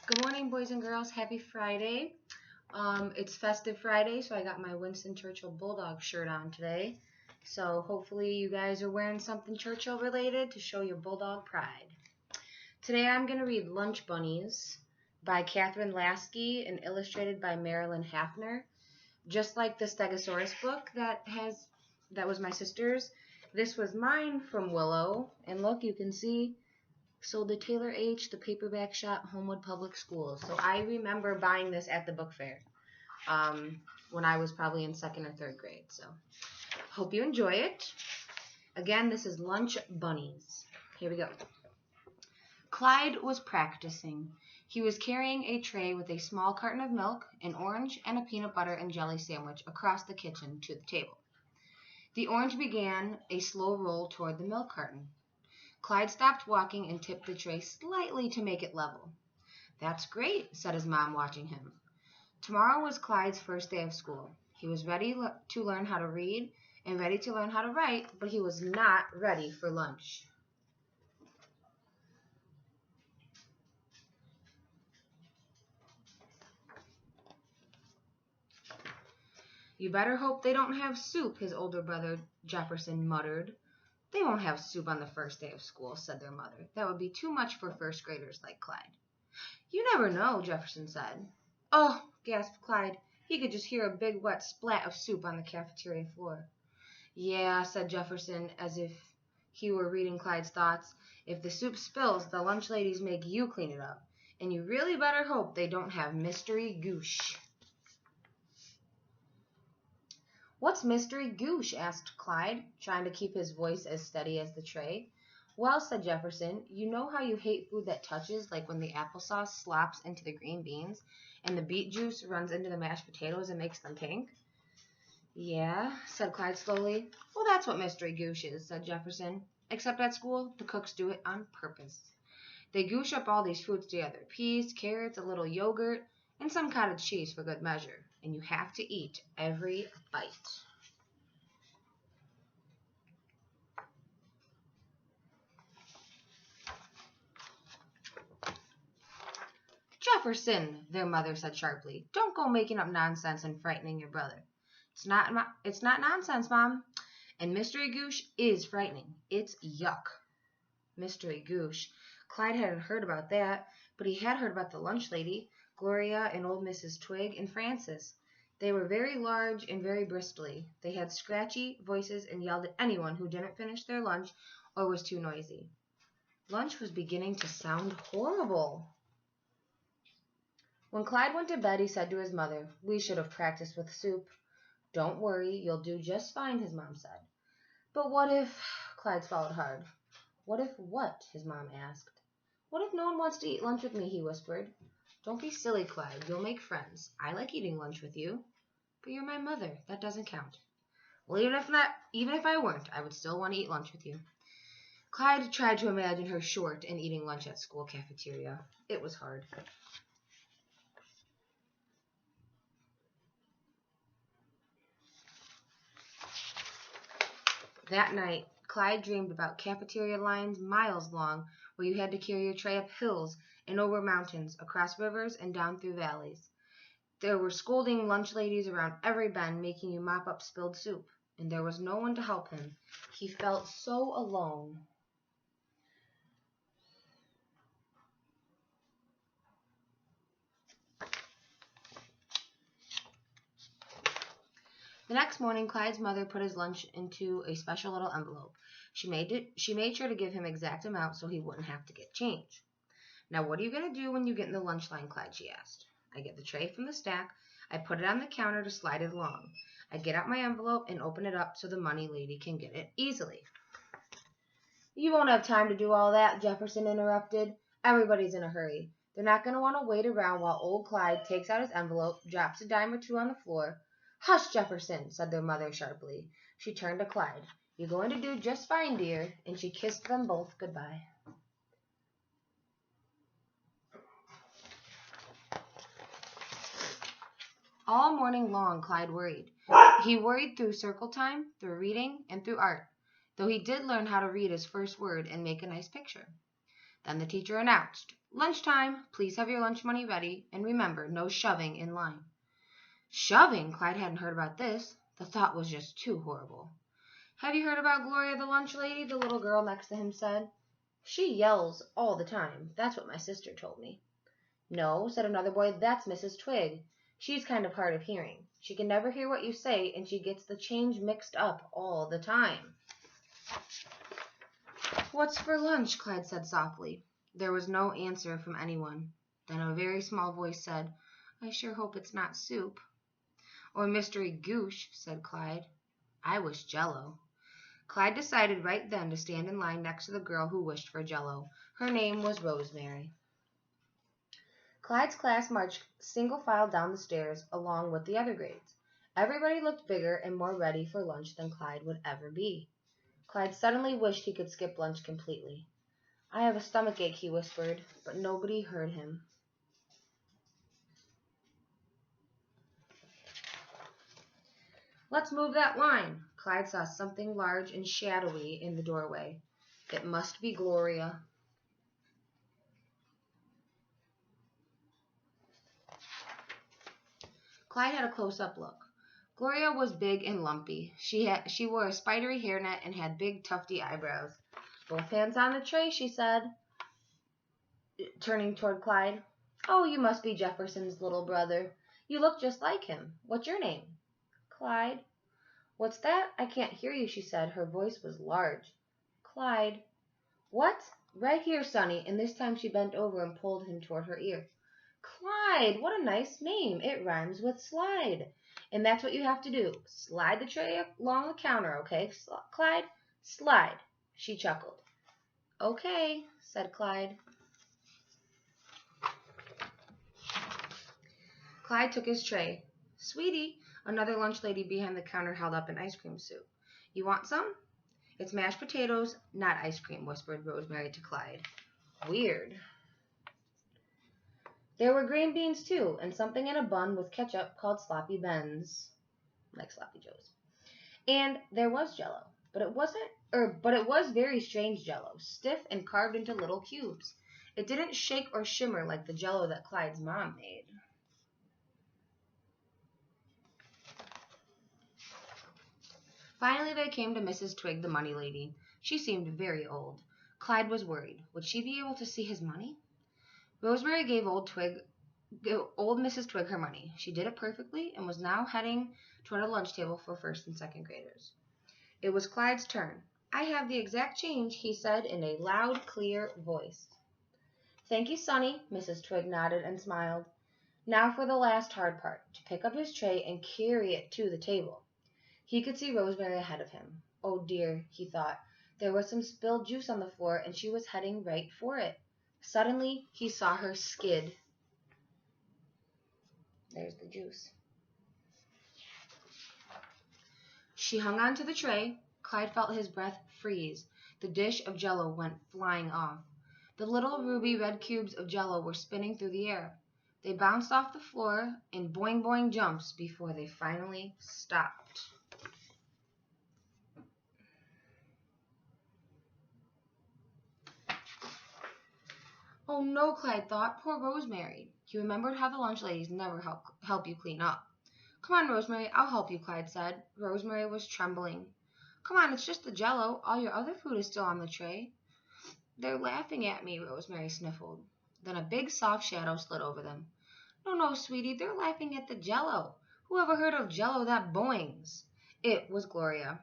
Good morning, boys and girls. Happy Friday. It's Festive Friday, so I got my Winston Churchill Bulldog shirt on today. So hopefully you guys are wearing something Churchill related to show your Bulldog pride. Today I'm going to read Lunch Bunnies by Kathryn Lasky and illustrated by Marilyn Hafner. Just like the Stegosaurus book that was my sister's, this was mine from Willow. And look, you can see sold to Taylor H., the paperback shop, Homewood Public Schools. So I remember buying this at the book fair when I was probably in second or third grade. So hope you enjoy it. Again, this is Lunch Bunnies. Here we go. Clyde was practicing. He was carrying a tray with a small carton of milk, an orange, and a peanut butter and jelly sandwich across the kitchen to the table. The orange began a slow roll toward the milk carton. Clyde stopped walking and tipped the tray slightly to make it level. "That's great," said his mom, watching him. Tomorrow was Clyde's first day of school. He was ready to learn how to read and ready to learn how to write, but he was not ready for lunch. "You better hope they don't have soup," his older brother Jefferson muttered. "They won't have soup on the first day of school," said their mother. "That would be too much for first graders like Clyde." "You never know," Jefferson said. "Oh," gasped Clyde. He could just hear a big wet splat of soup on the cafeteria floor. "Yeah," said Jefferson, as if he were reading Clyde's thoughts. "If the soup spills, the lunch ladies make you clean it up. And you really better hope they don't have mystery goosh." "What's mystery goosh?" asked Clyde, trying to keep his voice as steady as the tray. "Well," said Jefferson, "you know how you hate food that touches, like when the applesauce slops into the green beans and the beet juice runs into the mashed potatoes and makes them pink?" "Yeah," said Clyde slowly. "Well, that's what mystery goosh is," said Jefferson. "Except at school, the cooks do it on purpose. They goosh up all these foods together, peas, carrots, a little yogurt, and some cottage cheese for good measure. And you have to eat every bite." "Jefferson," their mother said sharply, "don't go making up nonsense and frightening your brother." It's not nonsense, Mom. And mystery goosh is frightening. It's yuck." Mystery goosh. Clyde hadn't heard about that, but he had heard about the lunch lady, Gloria and old Mrs. Twig and Frances. They were very large and very bristly. They had scratchy voices and yelled at anyone who didn't finish their lunch or was too noisy. Lunch was beginning to sound horrible. When Clyde went to bed, he said to his mother, "We should have practiced with soup." "Don't worry, you'll do just fine," his mom said. "But what if—" Clyde swallowed hard. "What if what?" his mom asked. "What if no one wants to eat lunch with me?" he whispered. "Don't be silly, Clyde. You'll make friends. I like eating lunch with you." "But you're my mother. That doesn't count." "Well, even if I weren't, I would still want to eat lunch with you." Clyde tried to imagine her short and eating lunch at school cafeteria. It was hard. That night, Clyde dreamed about cafeteria lines miles long where you had to carry your tray up hills and over mountains, across rivers, and down through valleys. There were scolding lunch ladies around every bend making you mop up spilled soup, and there was no one to help him. He felt so alone. The next morning, Clyde's mother put his lunch into a special little envelope. She made sure to give him exact amount so he wouldn't have to get change. "Now, what are you going to do when you get in the lunch line, Clyde?" she asked. "I get the tray from the stack. I put it on the counter to slide it along. I get out my envelope and open it up so the money lady can get it easily." "You won't have time to do all that," Jefferson interrupted. "Everybody's in a hurry. They're not going to want to wait around while old Clyde takes out his envelope, drops a dime or two on the floor." "Hush, Jefferson," said their mother sharply. She turned to Clyde. "You're going to do just fine, dear," and she kissed them both goodbye. All morning long, Clyde worried. He worried through circle time, through reading, and through art, though he did learn how to read his first word and make a nice picture. Then the teacher announced, Lunchtime. Please have your lunch money ready, and remember, no shoving in line. Shoving? Clyde hadn't heard about this. The thought was just too horrible. Have you heard about Gloria the lunch lady? The little girl next to him said. She yells all the time. That's what my sister told me. No, said another boy, that's Mrs. Twig. She's kind of hard of hearing. She can never hear what you say, and she gets the change mixed up all the time. What's for lunch? Clyde said softly. There was no answer from anyone. Then a very small voice said, I sure hope it's not soup. Or mystery goosh, said Clyde. I wish Jell-O. Clyde decided right then to stand in line next to the girl who wished for Jell-O. Her name was Rosemary. Clyde's class marched single file down the stairs along with the other grades. Everybody looked bigger and more ready for lunch than Clyde would ever be. Clyde suddenly wished he could skip lunch completely. I have a stomachache, he whispered, but nobody heard him. Let's move that line. Clyde saw something large and shadowy in the doorway. It must be Gloria. Clyde had a close-up look. Gloria was big and lumpy. She wore a spidery hairnet and had big, tufty eyebrows. Both hands on the tray, she said, turning toward Clyde. Oh, you must be Jefferson's little brother. You look just like him. What's your name? Clyde. What's that? I can't hear you, she said. Her voice was large. Clyde. What? Right here, Sonny. And this time she bent over and pulled him toward her ear. Clyde, what a nice name. It rhymes with slide. And that's what you have to do. Slide the tray along the counter, okay? Clyde, slide. She chuckled. Okay, said Clyde. Clyde took his tray. Sweetie, another lunch lady behind the counter held up an ice cream soup. You want some? It's mashed potatoes, not ice cream, whispered Rosemary to Clyde. Weird. There were green beans, too, and something in a bun with ketchup called Sloppy Bens, like Sloppy Joes. And there was Jell-O, but it was very strange Jell-O, stiff and carved into little cubes. It didn't shake or shimmer like the Jell-O that Clyde's mom made. Finally, they came to Mrs. Twig, the money lady. She seemed very old. Clyde was worried. Would she be able to see his money? Rosemary gave old Mrs. Twig her money. She did it perfectly and was now heading toward a lunch table for first and second graders. It was Clyde's turn. I have the exact change, he said in a loud, clear voice. Thank you, Sonny, Mrs. Twig nodded and smiled. Now for the last hard part, to pick up his tray and carry it to the table. He could see Rosemary ahead of him. Oh dear, he thought. There was some spilled juice on the floor and she was heading right for it. Suddenly, he saw her skid. There's the juice. She hung on to the tray. Clyde felt his breath freeze. The dish of Jell-O went flying off. The little ruby red cubes of Jell-O were spinning through the air. They bounced off the floor in boing-boing jumps before they finally stopped. Oh no, Clyde thought. Poor Rosemary. He remembered how the lunch ladies never help you clean up. Come on, Rosemary, I'll help you, Clyde said. Rosemary was trembling. Come on, it's just the Jell-O. All your other food is still on the tray. They're laughing at me, Rosemary sniffled. Then a big soft shadow slid over them. No, sweetie, they're laughing at the Jell-O. Who ever heard of Jell-O that boings? It was Gloria.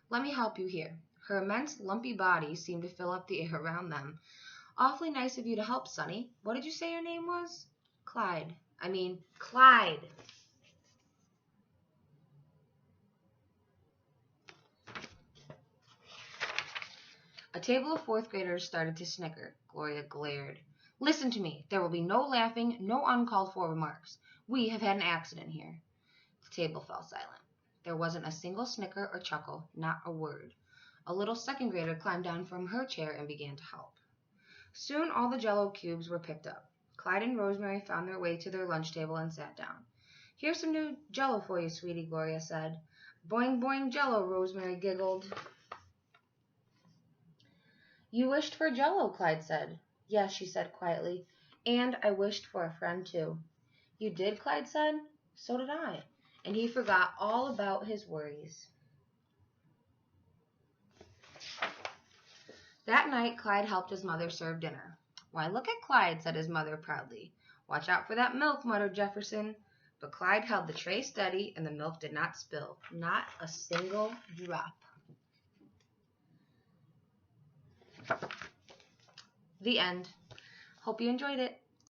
Let me help you here. Her immense, lumpy body seemed to fill up the air around them. Awfully nice of you to help, Sonny. What did you say your name was? Clyde. Clyde. A table of fourth graders started to snicker. Gloria glared. Listen to me. There will be no laughing, no uncalled for remarks. We have had an accident here. The table fell silent. There wasn't a single snicker or chuckle, not a word. A little second grader climbed down from her chair and began to help. Soon all the Jell-O cubes were picked up. Clyde and Rosemary found their way to their lunch table and sat down. Here's some new Jell-O for you, sweetie, Gloria said. Boing, boing, Jell-O, Rosemary giggled. You wished for Jell-O, Clyde said. Yes, she said quietly. And I wished for a friend too. You did, Clyde said. So did I. And he forgot all about his worries. That night, Clyde helped his mother serve dinner. Why, look at Clyde, said his mother proudly. Watch out for that milk, muttered Jefferson. But Clyde held the tray steady, and the milk did not spill. Not a single drop. The end. Hope you enjoyed it.